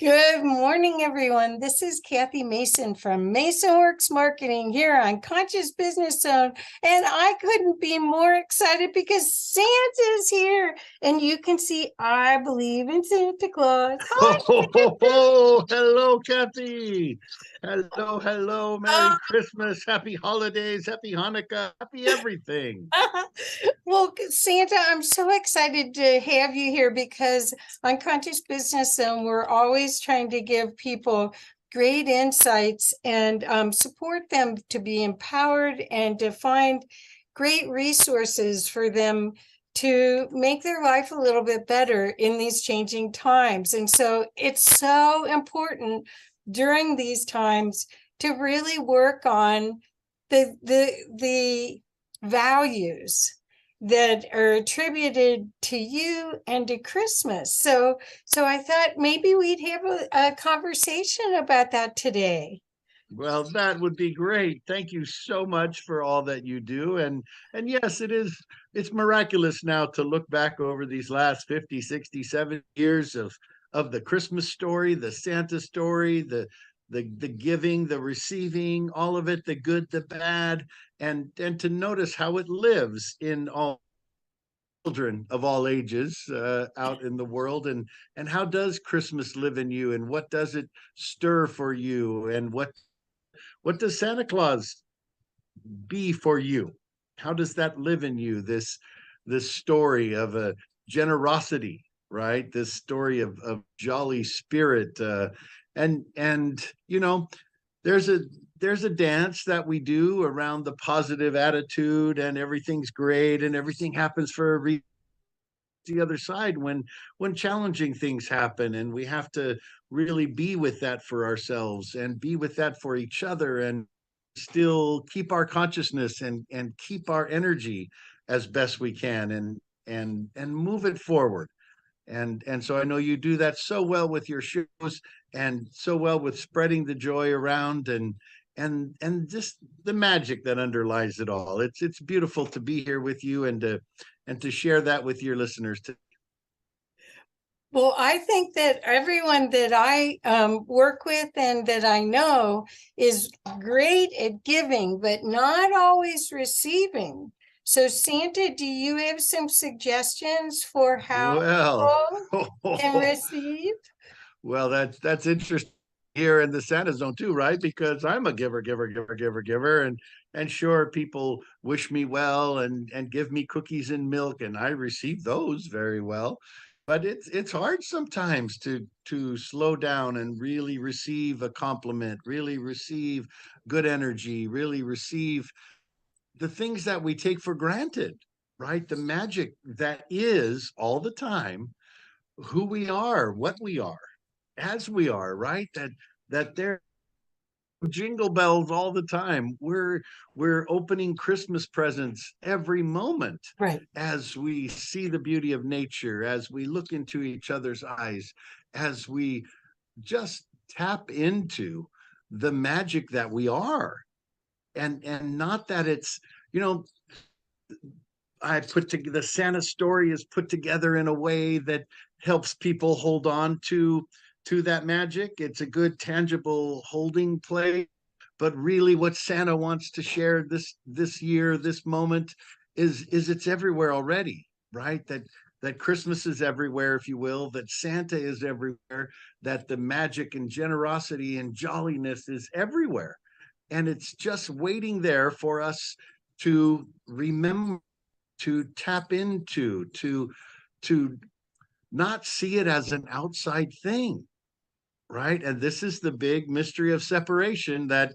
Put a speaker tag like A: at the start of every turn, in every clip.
A: Good morning, everyone. This is Kathy Mason from Mason Works Marketing here on Conscious Business Zone. And I couldn't be more excited because Santa's here. And you can see I believe in Santa Claus. Hi,
B: Hello, Kathy. Hello. Merry Christmas. Happy holidays. Happy Hanukkah. Happy everything.
A: Well, Santa, I'm so excited to have you here because on Conscious Business Zone, we're always trying to give people great insights and support them to be empowered and to find great resources for them to make their life a little bit better in these changing times. And so it's so important during these times to really work on the values that are attributed to you and to Christmas. So I thought maybe we'd have a conversation about that today.
B: Well, that would be great. Thank you so much for all that you do. And yes, it's miraculous now to look back over these last 50, 60, 70 years of the Christmas story, the Santa story, the giving, the receiving, all of it, the good, the bad, and to notice how it lives in all children of all ages out in the world, and how does Christmas live in you, and what does it stir for you, and what does Santa Claus be for you? How does that live in you? This story of a generosity, right? This story of jolly spirit, and there's a there's a dance that we do around the positive attitude, and everything's great, and everything happens for a reason. The other side when challenging things happen, and we have to really be with that for ourselves and be with that for each other, and still keep our consciousness and keep our energy as best we can, and move it forward. And so I know you do that so well with your shows, and so well with spreading the joy around, and just the magic that underlies it all. It's beautiful to be here with you, and to share that with your listeners too.
A: Well, I think that everyone that I work with and that I know is great at giving, but not always receiving. So, Santa, do you have some suggestions for how
B: Well,
A: people can receive?
B: well, that's interesting here in the Santa zone too, right? Because I'm a giver, and sure, people wish me well and give me cookies and milk, and I receive those very well. But it's hard sometimes to slow down and really receive a compliment, really receive good energy, really receive the things that we take for granted, right? The magic that is all the time who we are, what we are, as we are, right? That there jingle bells all the time. We're opening Christmas presents every moment
A: Right.
B: as we see the beauty of nature, as we look into each other's eyes, as we just tap into the magic that we are. And not that it's, you know, I put together the Santa story is put together in a way that helps people hold on to that magic. It's a good tangible holding play, but really what Santa wants to share this year, this moment, is it's everywhere already, right? That Christmas is everywhere, if you will, that Santa is everywhere, that the magic and generosity and jolliness is everywhere. And it's just waiting there for us to remember, to tap into, to not see it as an outside thing, right? And this is the big mystery of separation that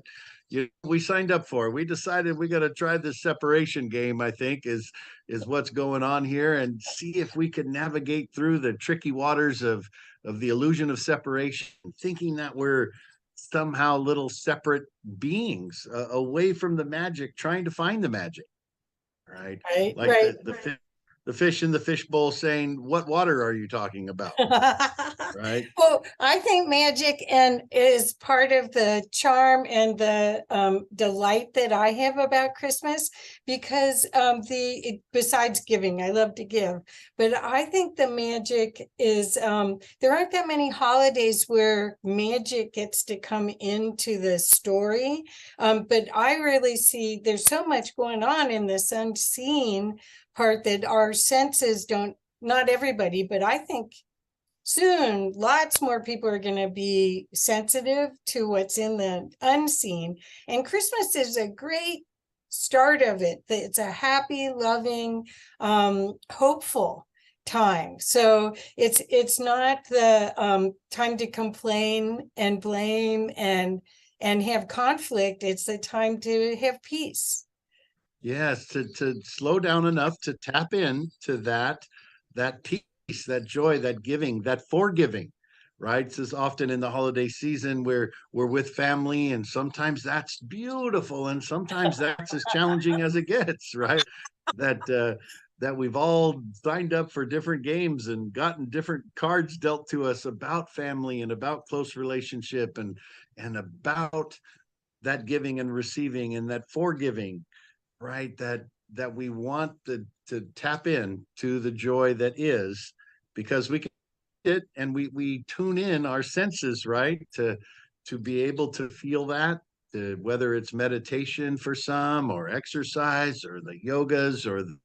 B: we signed up for. We decided we got to try this separation game, I think, is what's going on here, and see if we can navigate through the tricky waters of the illusion of separation, thinking that we're somehow little separate beings away from the magic, trying to find the magic, right?
A: Right,
B: Like
A: right.
B: the the fish in the fishbowl saying, "What water are you talking about?" Right?
A: Well, I think magic and is part of the charm and the delight that I have about Christmas because besides giving, I love to give, but I think the magic is there aren't that many holidays where magic gets to come into the story. But I really see there's so much going on in this unseen part that our senses don't, not everybody, but I think soon lots more people are going to be sensitive to what's in the unseen, and Christmas is a great start of it. It's a happy, loving, hopeful time. So it's not the time to complain and blame and have conflict. It's the time to have peace.
B: Yes, to slow down enough to tap in to that peace, that joy, that giving, that forgiving, right? This is often in the holiday season where we're with family, and sometimes that's beautiful, and sometimes that's as challenging as it gets, right? That we've all signed up for different games and gotten different cards dealt to us about family and about close relationship and about that giving and receiving and that forgiving, right? That we want to tap in to the joy that is, because we can it, and we tune in our senses, right, to be able to feel that, whether it's meditation for some, or exercise, or the yogas, or the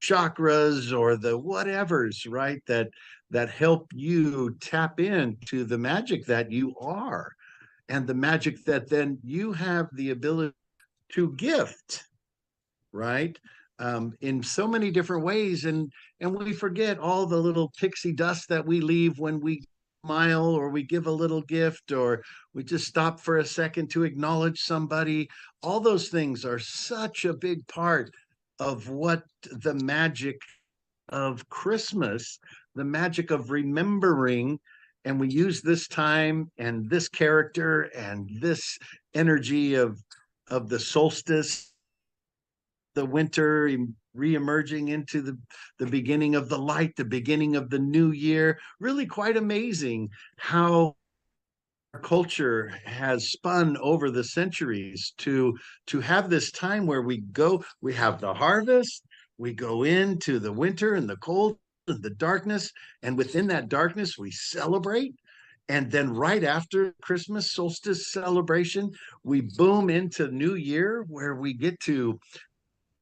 B: chakras, or the whatevers, right, that help you tap into the magic that you are, and the magic that then you have the ability to gift, right? In so many different ways, and we forget all the little pixie dust that we leave when we smile, or we give a little gift, or we just stop for a second to acknowledge somebody. All those things are such a big part of what the magic of Christmas, the magic of remembering. And we use this time and this character and this energy of the solstice, the winter re-emerging into the beginning of the light, the beginning of the new year. Really quite amazing how our culture has spun over the centuries to have this time where we have the harvest, we go into the winter and the cold and the darkness, and within that darkness we celebrate. And then right after Christmas solstice celebration, we boom into New Year, where we get to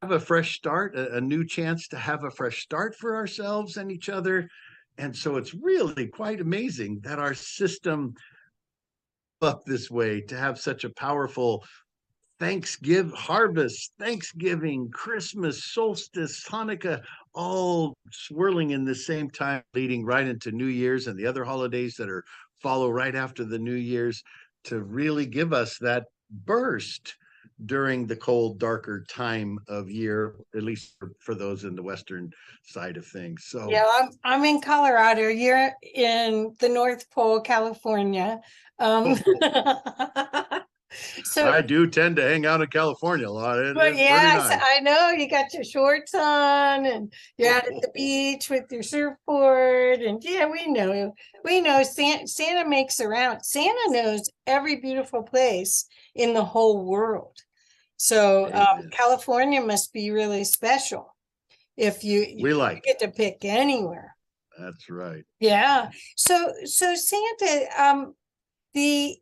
B: have a fresh start, a new chance to have a fresh start for ourselves and each other. And so it's really quite amazing that our system up this way to have such a powerful Thanksgiving, Christmas, solstice, Hanukkah, all swirling in the same time, leading right into New Year's and the other holidays that are follow right after the New Year's, to really give us that burst during the cold, darker time of year, at least for those in the western side of things. So
A: Yeah, I'm in Colorado. You're in the North Pole, California. Um, so,
B: I do tend to hang out in California a lot.
A: but
B: It's pretty
A: yeah,
B: nice.
A: I know you got your shorts on and you're out at the beach with your surfboard. And yeah, we know Santa makes around. Santa knows every beautiful place in the whole world. So
B: Amen.
A: California must be really special if you
B: We like it.
A: get to pick anywhere.
B: That's right.
A: Yeah. So Santa, the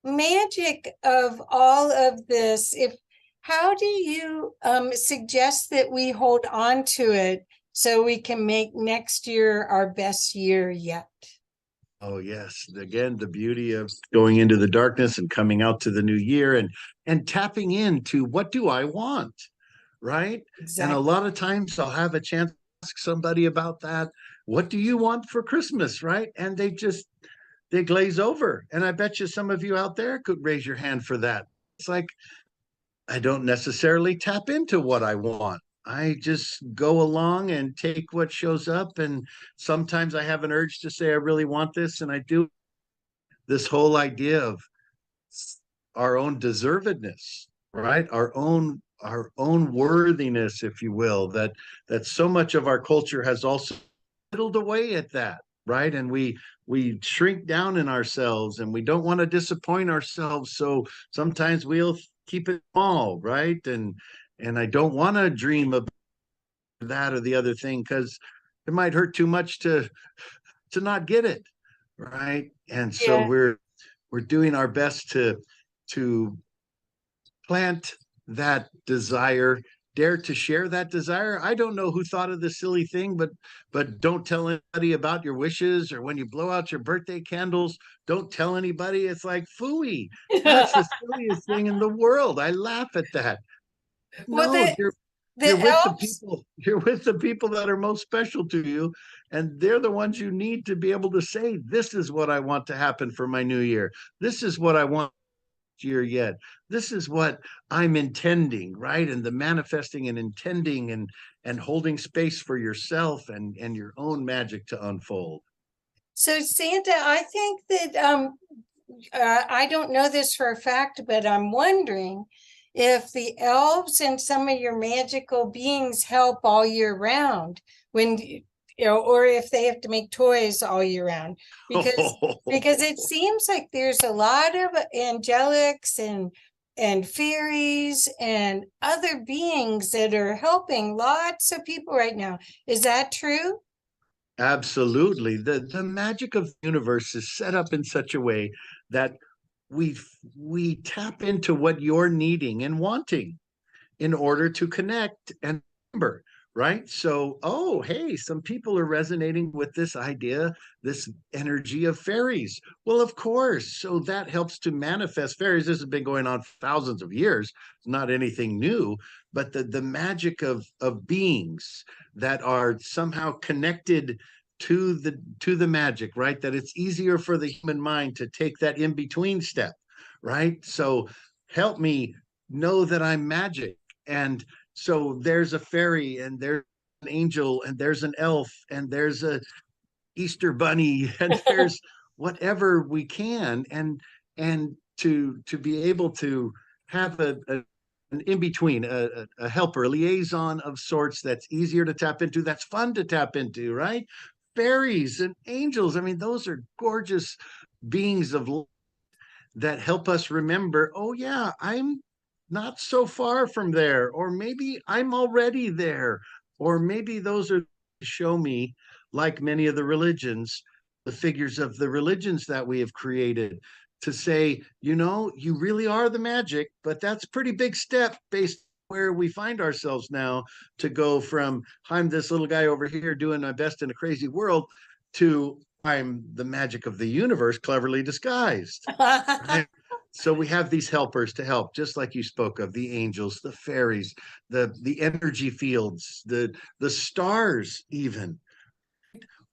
A: magic of all of this, if how do you suggest that we hold on to it so we can make next year our best year yet?
B: Oh yes. Again, the beauty of going into the darkness and coming out to the new year, and tapping into what do I want? Right. And a
A: Exactly.
B: lot of times I'll have a chance to ask somebody about that. What do you want for Christmas? Right. And they glaze over. And I bet you some of you out there could raise your hand for that. It's like, I don't necessarily tap into what I want. I just go along and take what shows up. And sometimes I have an urge to say, I really want this. And I do. This whole idea of our own deservedness, right? Our own our own worthiness, if you will, that so much of our culture has also whittled away at that, right? And we shrink down in ourselves, and we don't want to disappoint ourselves, so sometimes we'll keep it small, right? And I don't want to dream about that or the other thing, because it might hurt too much to not get it, right? And so
A: Yeah.
B: we're doing our best to plant that desire, dare to share that desire. I don't know who thought of this silly thing, but don't tell anybody about your wishes, or when you blow out your birthday candles, don't tell anybody. It's like phooey. That's the silliest thing in the world. I laugh at that.
A: Well,
B: No,
A: the
B: you're with the
A: elves,
B: people, you're with the people that are most special to you, and they're the ones you need to be able to say, this is what I want to happen for my new year. This is what I want year yet. This is what I'm intending, right? And the manifesting and intending and holding space for yourself and your own magic to unfold.
A: so Santa, I think that I don't know this for a fact, but I'm wondering if the elves and some of your magical beings help all year round when or if they have to make toys all year round, because it seems like there's a lot of angelics and fairies and other beings that are helping lots of people right now. Is that true?
B: Absolutely. The magic of the universe is set up in such a way that we we tap into what you're needing and wanting in order to connect and remember, right? So, oh, hey, some people are resonating with this idea, this energy of fairies. Well, of course. So that helps to manifest fairies. This has been going on for thousands of years. It's not anything new, but the magic of beings that are somehow connected to the magic, right? That it's easier for the human mind to take that in between step, right? So help me know that I'm magic. And so there's a fairy, and there's an angel, and there's an elf, and there's a Easter bunny, and there's whatever we can, and to be able to have an in between, a helper, a liaison of sorts that's easier to tap into, that's fun to tap into, right? Fairies and angels. I mean, those are gorgeous beings of that help us remember, oh, yeah, I'm not so far from there, or maybe I'm already there, or maybe those are show me, like many of the religions, the figures of the religions that we have created, to say, you really are the magic, but that's a pretty big step based where we find ourselves now, to go from I'm this little guy over here doing my best in a crazy world to I'm the magic of the universe cleverly disguised. Right? So we have these helpers to help, just like you spoke of, the angels, the fairies, the energy fields, the stars even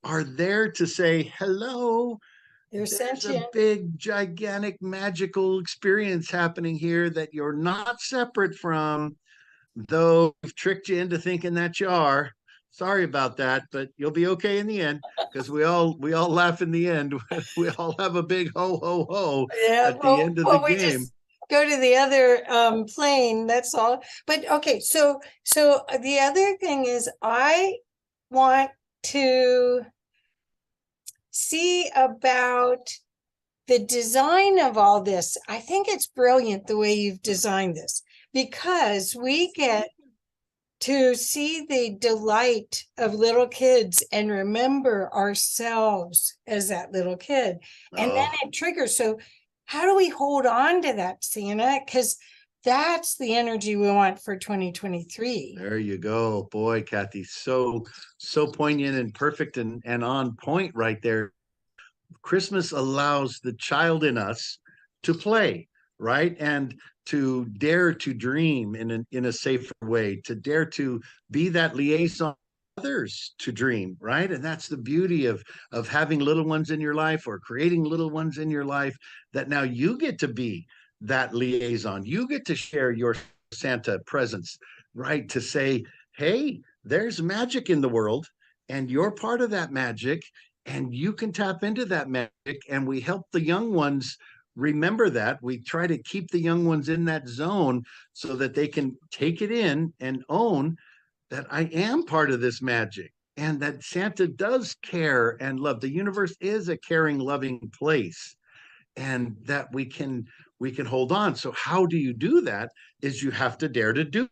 B: are there to say hello.
A: They're
B: There's a
A: sentient.
B: big, gigantic, magical experience happening here that you're not separate from, though we've tricked you into thinking that you are. Sorry about that, but you'll be okay in the end, because we all laugh in the end. We all have a big ho ho ho
A: Yeah,
B: at the end of the
A: we
B: game.
A: just go to the other plane, that's all. But okay, so the other thing is I want to see about the design of all this. I think it's brilliant the way you've designed this, because we get to see the delight of little kids and remember ourselves as that little kid. And then
B: Oh,
A: it triggers. So, how do we hold on to that, Santa? Because that's the energy we want for 2023.
B: there you go. Boy, Kathy, so poignant and perfect and on point right there. Christmas allows the child in us to play, right? And to dare to dream in a safer way, to dare to be that liaison others to dream, right? And that's the beauty of having little ones in your life, or creating little ones in your life, that now you get to be that liaison. You get to share your Santa presence, right? To say, hey, there's magic in the world, and you're part of that magic, and you can tap into that magic, and we help the young ones remember that. We try to keep the young ones in that zone so that they can take it in and own that I am part of this magic, and that Santa does care and love. The universe is a caring, loving place, and that we can hold on. So how do you do that? Is you have to dare to do.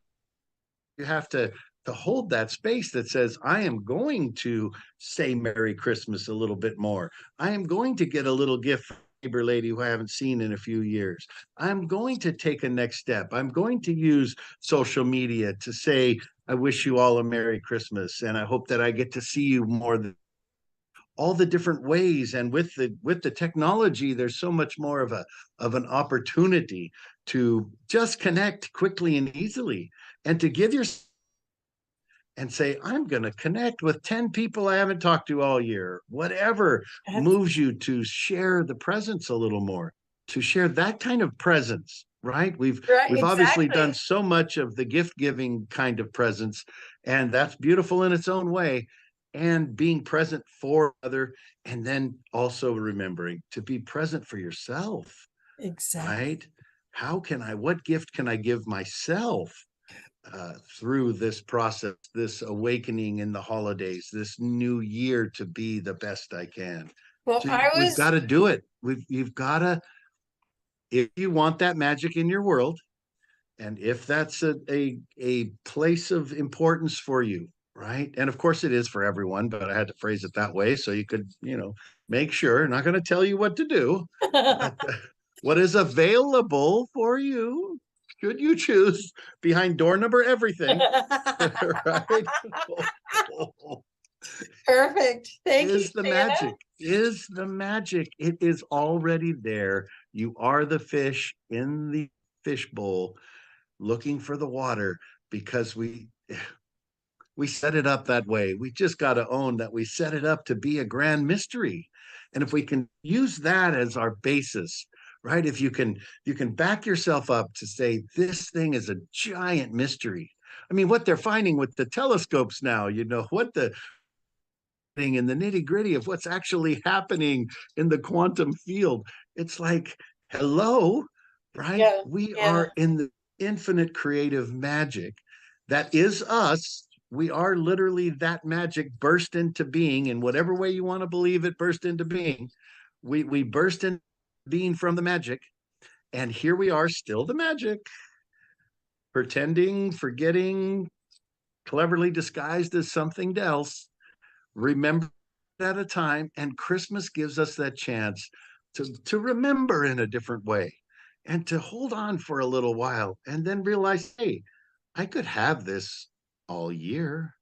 B: You have to hold that space that says, I am going to say Merry Christmas a little bit more. I am going to get a little gift from a neighbor lady who I haven't seen in a few years. I'm going to take a next step. I'm going to use social media to say, I wish you all a Merry Christmas, and I hope that I get to see you more than all the different ways. And with the technology, there's so much more of an opportunity to just connect quickly and easily, and to give your and say, I'm going to connect with 10 people I haven't talked to all year. Whatever
A: That's
B: moves you to share the presence a little more, to share that kind of presence, right?
A: right,
B: We've obviously done
A: exactly.
B: so much of the gift giving kind of presence, and that's beautiful in its own way. And being present for other, and then also remembering to be present for yourself,
A: Exactly.
B: right? What gift can I give myself through this process, this awakening in the holidays, this new year, to be the best I can.
A: Well,
B: So
A: I
B: we've got
A: was
B: to do it. You've got to, if you want that magic in your world, and if that's a place of importance for you, right? And of course it is for everyone, but I had to phrase it that way so you could, make sure. I'm not going to tell you what to do, but what is available for you, should you choose, behind door number everything, right?
A: Perfect. Thank you,
B: Is the
A: Santa.
B: magic, is the magic. It is already there. You are the fish in the fish bowl looking for the water, because we set it up that way. We just got to own that we set it up to be a grand mystery. And if we can use that as our basis, right? If you can back yourself up to say this thing is a giant mystery. I mean, what they're finding with the telescopes now, what the thing in the nitty-gritty of what's actually happening in the quantum field. It's like, hello, right?
A: Yeah,
B: We
A: yeah.
B: are in the infinite creative magic that is us. We are literally that magic burst into being, in whatever way you want to believe it burst into being. We burst into being from the magic, and here we are, still the magic, pretending, forgetting, cleverly disguised as something else. Remember at a time, and Christmas gives us that chance to remember in a different way, and to hold on for a little while, and then realize, hey, I could have this all year.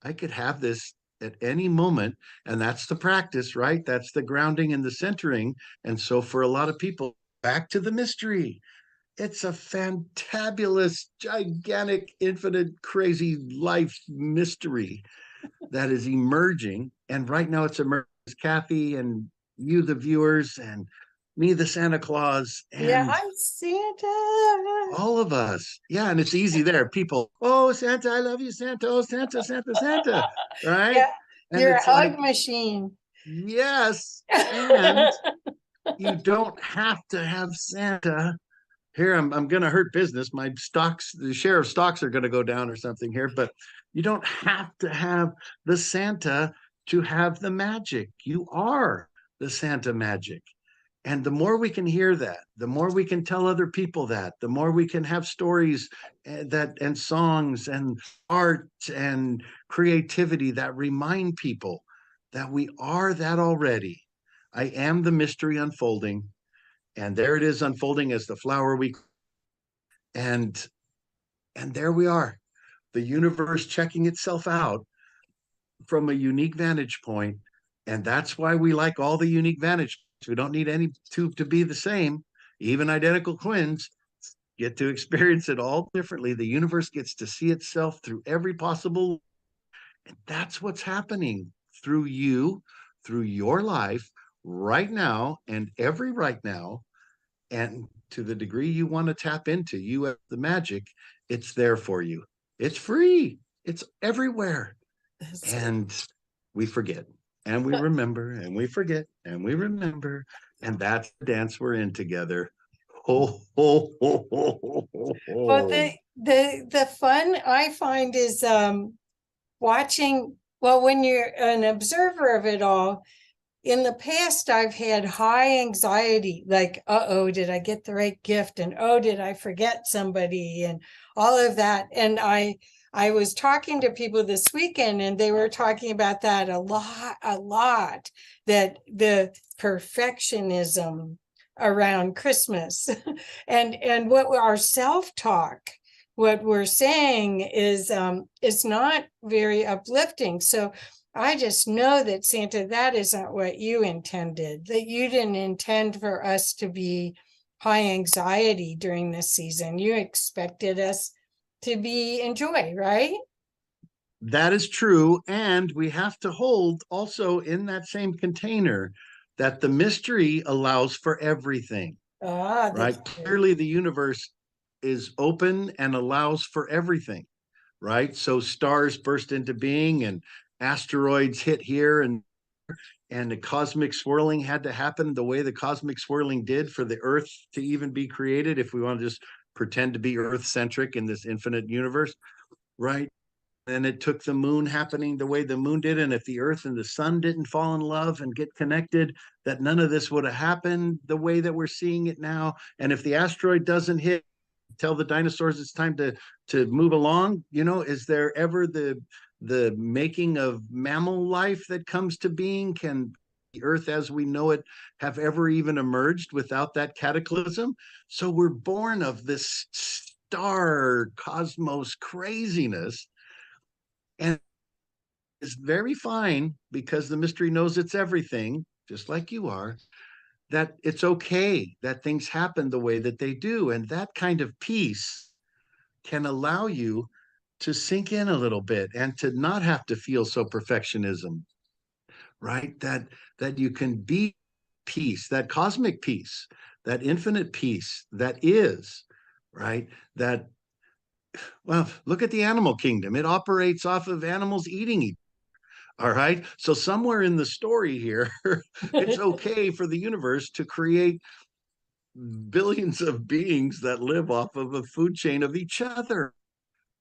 B: I could have this at any moment. And that's the practice, right? That's the grounding and the centering. And so for a lot of people, back to the mystery. It's a fantabulous, gigantic, infinite, crazy life mystery that is emerging. And right now it's emerging as Kathy and you, the viewers, and me, the Santa Claus,
A: Yeah,
B: and
A: I'm Santa.
B: all of us. Yeah. And it's easy there. People, oh, Santa, I love you, Santa. Oh, Santa, Santa, Santa. Right.
A: Yeah,
B: And
A: you're a
B: it's like,
A: hug machine.
B: yes. And you don't have to have Santa. Here, I'm going to hurt business. My stocks, the share of stocks are going to go down or something here, but you don't have to have the Santa to have the magic. You are the Santa magic. And the more we can hear that, the more we can tell other people that, the more we can have stories and songs and art and creativity that remind people that we are that already. I am the mystery unfolding, and there it is unfolding as the flower we, and there we are, the universe checking itself out from a unique vantage point. And that's why we like all the unique vantage points. We don't need any two to be the same. Even identical twins get to experience it all differently. The universe gets to see itself through every possible, and that's what's happening through you, through your life right now, and every right now. And to the degree you want to tap into you have the magic, it's there for you. It's free. It's everywhere.
A: That's
B: And we forget, and we remember, and we forget, and we remember. And that's the dance we're in together. Ho, ho, ho, ho, ho, ho,
A: Well,
B: ho.
A: the fun I find is watching, well, when you're an observer of it all. In the past, I've had high anxiety, like, uh-oh, did I get the right gift? And oh, did I forget somebody? And all of that. And I was talking to people this weekend and they were talking about that a lot, that the perfectionism around Christmas and what our self-talk, what we're saying is not very uplifting. So I just know that Santa, that isn't what you intended, that you didn't intend for us to be high anxiety during this season. You expected us to be in joy, right?
B: That is true. And we have to hold also in that same container that the mystery allows for everything,
A: Ah,
B: right?
A: that's true.
B: Clearly, the universe is open and allows for everything, right? So stars burst into being and asteroids hit here, and the cosmic swirling had to happen the way the cosmic swirling did for the earth to even be created, if we want to just pretend to be earth centric in this infinite universe, right? And it took the moon happening the way the moon did, and if the earth and the sun didn't fall in love and get connected, that none of this would have happened the way that we're seeing it now. And if the asteroid doesn't hit, tell the dinosaurs it's time to move along. Is there ever the making of mammal life that comes to being? Can the earth as we know it have ever even emerged without that cataclysm? So we're born of this star cosmos craziness, and it's very fine because the mystery knows it's everything, just like you are, that it's okay that things happen the way that they do. And that kind of peace can allow you to sink in a little bit and to not have to feel so perfectionism, right? That you can be peace, that cosmic peace, that infinite peace that is, right? That, well, look at the animal kingdom. It operates off of animals eating each. All right. So somewhere in the story here, it's okay for the universe to create billions of beings that live off of a food chain of each other,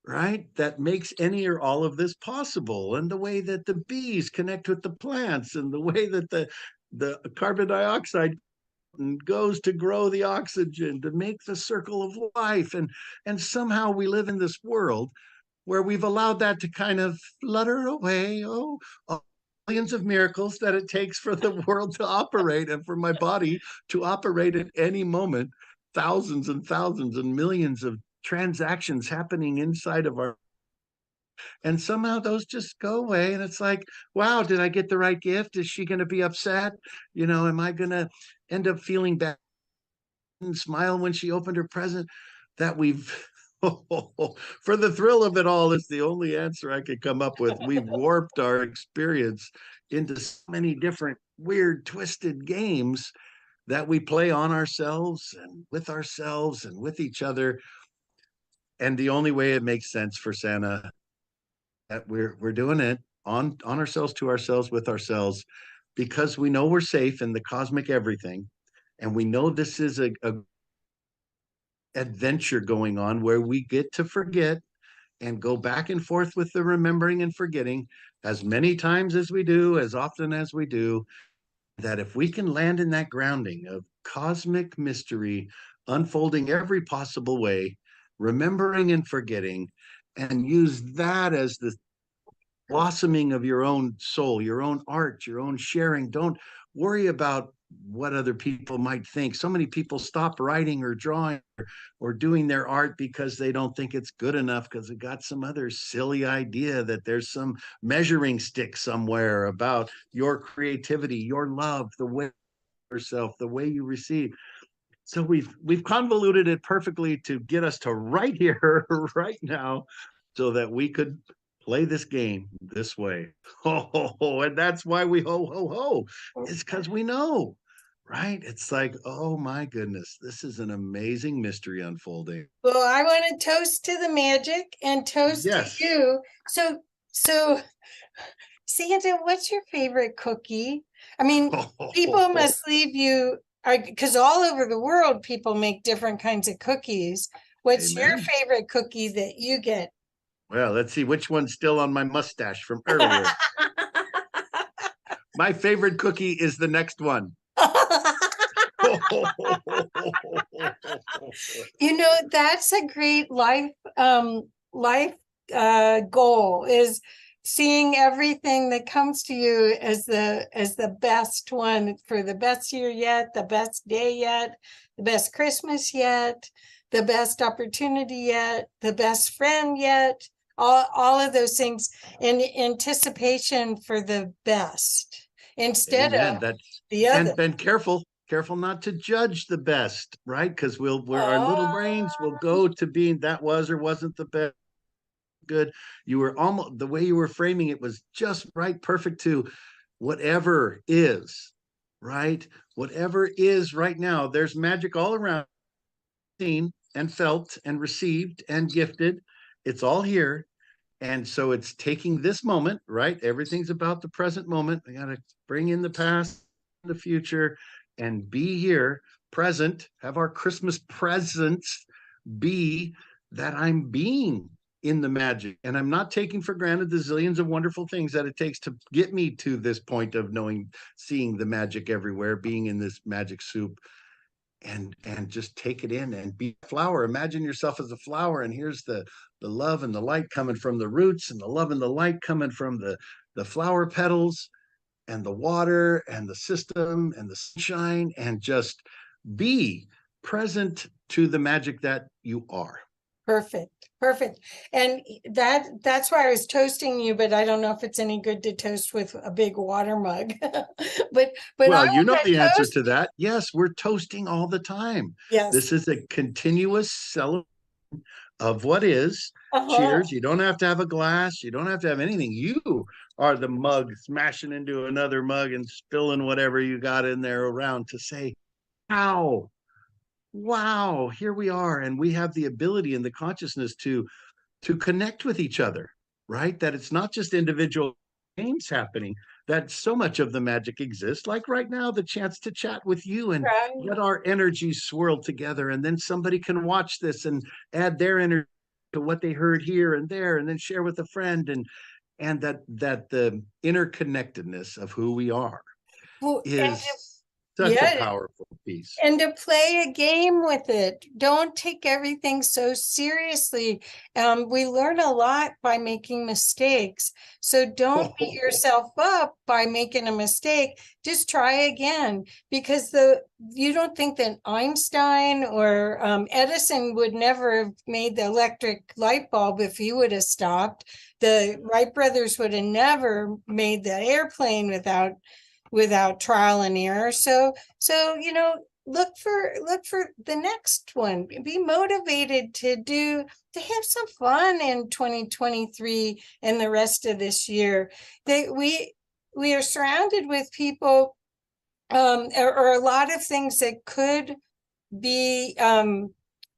B: right? That makes any or all of this possible. And the way that the bees connect with the plants, and the way that the carbon dioxide goes to grow the oxygen to make the circle of life. And somehow we live in this world where we've allowed that to kind of flutter away. Oh, millions of miracles that it takes for the world to operate and for my body to operate at any moment. Thousands and thousands and millions of transactions happening inside of our, and somehow those just go away. And it's like, wow, did I get the right gift? Is she going to be upset? Am I going to end up feeling bad and smile when she opened her present? That we've for the thrill of it all is the only answer I could come up with. We've warped our experience into so many different weird twisted games that we play on ourselves and with each other. And the only way it makes sense for Santa, that we're doing it on ourselves, to ourselves, with ourselves, because we know we're safe in the cosmic everything, and we know this is a adventure going on where we get to forget and go back and forth with the remembering and forgetting as many times as we do, as often as we do. That if we can land in that grounding of cosmic mystery unfolding every possible way, remembering and forgetting, and use that as the blossoming of your own soul, your own art, your own sharing. Don't worry about what other people might think. So many people stop writing or drawing or doing their art because they don't think it's good enough, because they got some other silly idea that there's some measuring stick somewhere about your creativity, your love, the way yourself, the way you receive. So we've convoluted it perfectly to get us to right here, right now, so that we could play this game this way. Oh, and that's why we ho ho ho. It's because we know, right? It's like, oh my goodness, this is an amazing mystery unfolding.
A: Well, I want to toast to the magic and toast to
B: Yes.
A: you. So Santa, what's your favorite cookie? I mean, people must leave you because all over the world, people make different kinds of cookies. What's your
B: Amen.
A: favorite cookie that you get?
B: Well, let's see which one's still on my mustache from earlier. My favorite cookie is the next one.
A: You know, that's a great life goal, is seeing everything that comes to you as the best one, for the best year yet, the best day yet, the best Christmas yet, the best opportunity yet, the best friend yet, all of those things in anticipation for the best instead
B: Amen.
A: of
B: That's
A: the other.
B: and careful not to judge the best, right? Because where our little brains will
A: Oh,
B: go to being that was or wasn't the best good. You were almost, the way you were framing it was just right, perfect to whatever is, right? Whatever is right now, there's magic all around, seen and felt and received and gifted. It's all here. And so it's taking this moment, right? Everything's about the present moment. I got to bring in the past, the future, and be here, present, have our Christmas presents be that I'm being in the magic. And I'm not taking for granted the zillions of wonderful things that it takes to get me to this point of knowing, seeing the magic everywhere, being in this magic soup, and just take it in and be a flower. Imagine yourself as a flower, and here's the love and the light coming from the roots, and the love and the light coming from the flower petals, and the water and the system and the sunshine, and just be present to the magic that you are.
A: perfect. Perfect. And that's why I was toasting you, but I don't know if it's any good to toast with a big water mug. But I
B: Well, you
A: want
B: know
A: to
B: the answer
A: toast.
B: to that. Yes, we're toasting all the time.
A: Yes.
B: This is a continuous celebration of what is.
A: Uh-huh.
B: Cheers. You don't have to have a glass. You don't have to have anything. You are the mug smashing into another mug and spilling whatever you got in there around to say, wow, wow, here we are. And we have the ability and the consciousness to connect with each other, right? That it's not just individual games happening, that so much of the magic exists. Like right now, the chance to chat with you and
A: Right.
B: let our energies swirl together. And then somebody can watch this and add their energy to what they heard here and there, and then share with a friend. And that the interconnectedness of who we are
A: Well,
B: is such a
A: yeah,
B: powerful piece.
A: and to play a game with it. Don't take everything so seriously. We learn a lot by making mistakes. So don't beat yourself up by making a mistake. Just try again, because you don't think that Einstein or Edison would never have made the electric light bulb if he would have stopped. The Wright brothers would have never made the airplane without trial and error. So look for the next one. Be motivated to have some fun in 2023 and the rest of this year. We are surrounded with people, or a lot of things that could be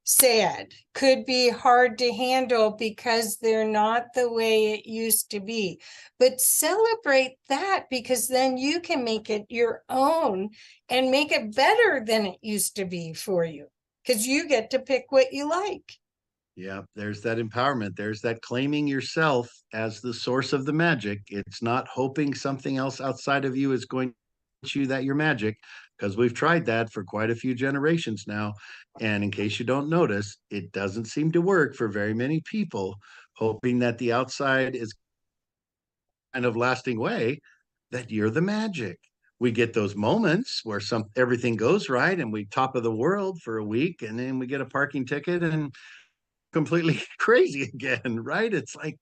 A: sad, could be hard to handle because they're not the way it used to be. But celebrate that, because then you can make it your own and make it better than it used to be for you, because you get to pick what you like.
B: Yeah, there's that empowerment. There's that claiming yourself as the source of the magic. It's not hoping something else outside of you is going to teach you that you're magic, because we've tried that for quite a few generations now. And in case you don't notice, it doesn't seem to work for very many people, hoping that the outside is kind of lasting way, that you're the magic. We get those moments where everything goes right and we top of the world for a week, and then we get a parking ticket and completely crazy again, right? It's like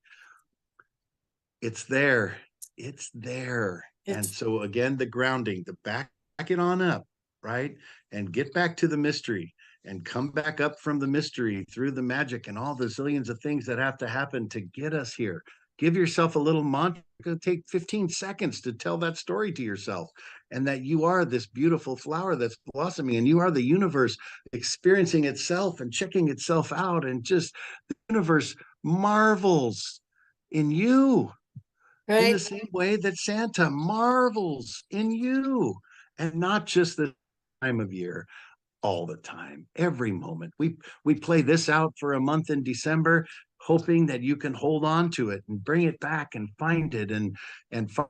B: it's there. It's there. And
A: It's
B: so again, the grounding, the back it on up, right? And get back to the mystery and come back up from the mystery through the magic and all the zillions of things that have to happen to get us here. Give yourself a little mantra. It's going to take 15 seconds to tell that story to yourself, and that you are this beautiful flower that's blossoming, and you are the universe experiencing itself and checking itself out, and just the universe marvels in you in the
A: right.
B: same way that Santa marvels in you, and not just the time of year, all the time, every moment. We play this out for a month in December, hoping that you can hold on to it and bring it back and find it and find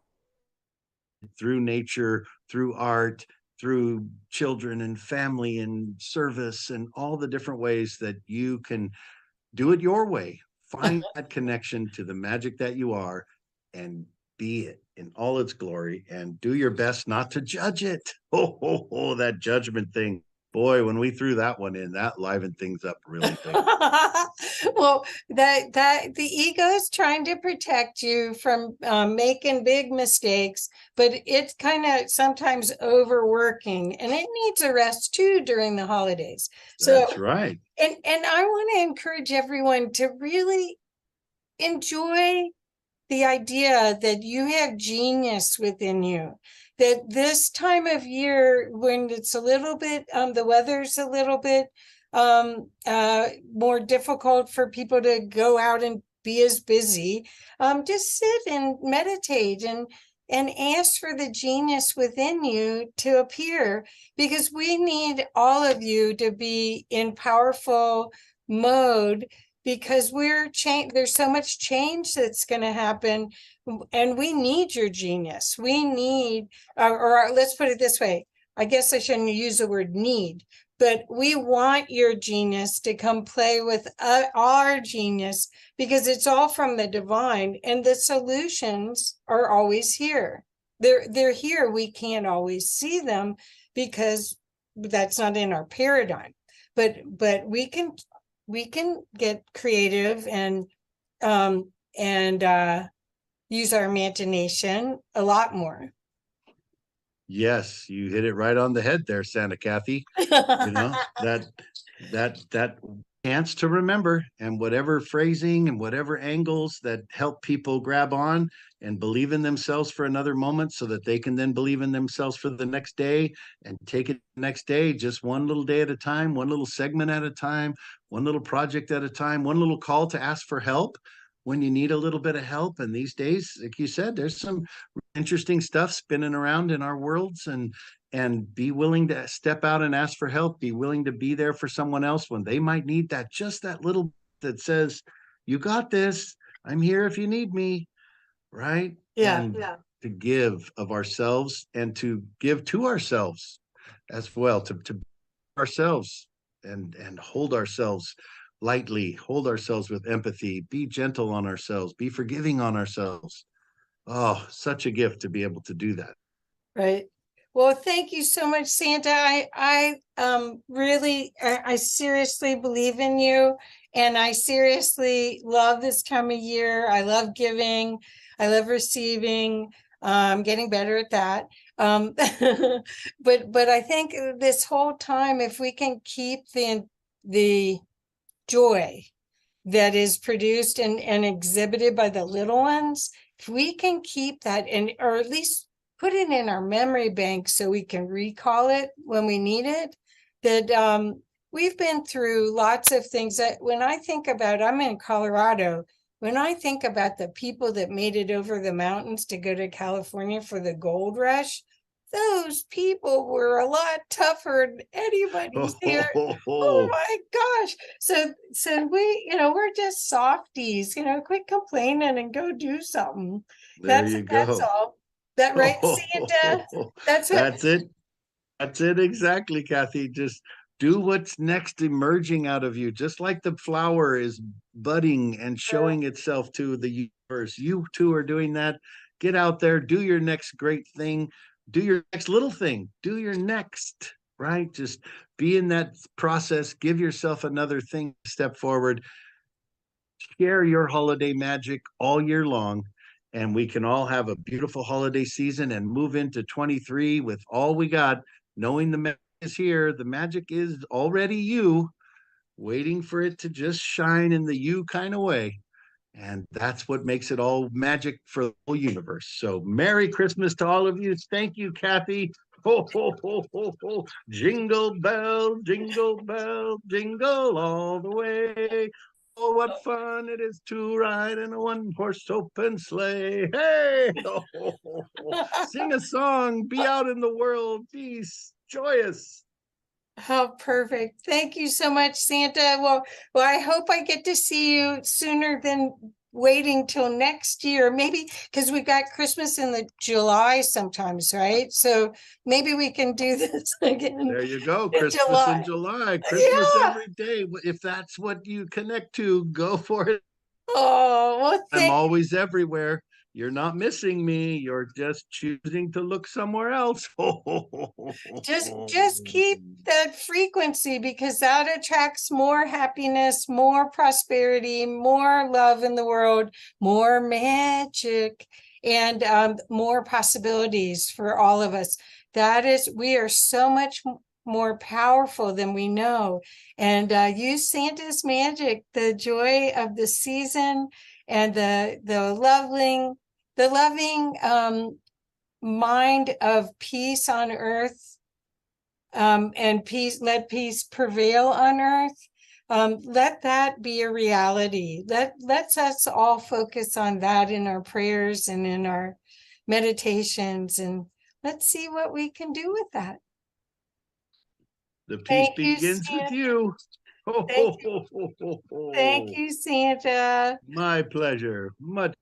B: it through nature, through art, through children and family and service and all the different ways that you can do it your way. Find that connection to the magic that you are and be it in all its glory and do your best not to judge it. Oh, that judgment thing. Boy, when we threw that one in, that livened things up really big.
A: Well, that the ego is trying to protect you from making big mistakes, but it's kind of sometimes overworking, and it needs a rest too during the holidays.
B: That's right.
A: And I want to encourage everyone to really enjoy the idea that you have genius within you, that this time of year when it's a little bit the weather's a little bit more difficult for people to go out and be as busy, just sit and meditate and ask for the genius within you to appear, because we need all of you to be in powerful mode, because there's so much change that's going to happen, and we need your genius. We need, or let's put it this way, I guess I shouldn't use the word need, but we want your genius to come play with our genius, because it's all from the divine, and the solutions are always here. They're here. We can't always see them because that's not in our paradigm, but we can get creative and use our imagination a lot more.
B: Yes, you hit it right on the head there, Santa Kathy. That chance to remember, and whatever phrasing and whatever angles that help people grab on and believe in themselves for another moment, so that they can then believe in themselves for the next day and take it next day, just one little day at a time, one little segment at a time, one little project at a time, one little call to ask for help when you need a little bit of help. And these days, like you said, there's some interesting stuff spinning around in our worlds, and be willing to step out and ask for help, be willing to be there for someone else when they might need that, just that little that says, you got this, I'm here if you need me, right? And to give of ourselves and to give to ourselves as well, to ourselves and hold ourselves lightly, hold ourselves with empathy, be gentle on ourselves, be forgiving on ourselves. Oh, such a gift to be able to do that.
A: Right. Well, thank you so much, Santa. I really, I seriously believe in you, and I seriously love this time of year. I love giving. I love receiving. Getting better at that. But I think this whole time, if we can keep the joy that is produced and exhibited by the little ones, if we can keep that, and or at least put it in our memory bank so we can recall it when we need it, that we've been through lots of things. That when I think about, I'm in Colorado, when I think about the people that made it over the mountains to go to California for the gold rush, those people were a lot tougher than anybody's here. Oh my gosh. So we're just softies, quit complaining and go do something.
B: There you go.
A: That's all. That right, Santa?
B: That's it. That's it exactly, Kathy. Just do what's next emerging out of you. Just like the flower is budding and showing itself to the universe. You too are doing that. Get out there, do your next great thing, do your next little thing, do your next, right? Just be in that process. Give yourself another thing, step forward. Share your holiday magic all year long, and we can all have a beautiful holiday season and move into 23 with all we got, knowing the magic is here. The magic is already you, waiting for it to just shine in the you kind of way. And that's what makes it all magic for the whole universe. So Merry Christmas to all of you. Thank you, Kathy. Ho, ho, ho, ho, ho. Jingle bell, jingle bell, jingle all the way. Oh, what fun it is to ride in a one-horse open sleigh. Hey, ho, ho, ho, ho. Sing a song, be out in the world, be joyous.
A: Oh, perfect. Thank you so much, Santa. Well, I hope I get to see you sooner than waiting till next year. Maybe because we've got Christmas in the July sometimes, right? So maybe we can do this again
B: There you go.
A: in
B: Christmas in
A: July.
B: July, Christmas
A: Yeah.
B: every day. If that's what you connect to, go for it.
A: Oh, well,
B: I'm always everywhere. You're not missing me. You're just choosing to look somewhere else.
A: just keep that frequency because that attracts more happiness, more prosperity, more love in the world, more magic, and more possibilities for all of us. That is, we are so much more powerful than we know. And use Santa's magic, the joy of the season, and the loving mind of peace on earth, and peace, let peace prevail on earth. Let that be a reality. Let's us all focus on that in our prayers and in our meditations, and let's see what we can do with that.
B: The peace
A: Thank you,
B: begins with
A: Santa.
B: you.
A: Thank you, thank you, Santa.
B: My pleasure. Much.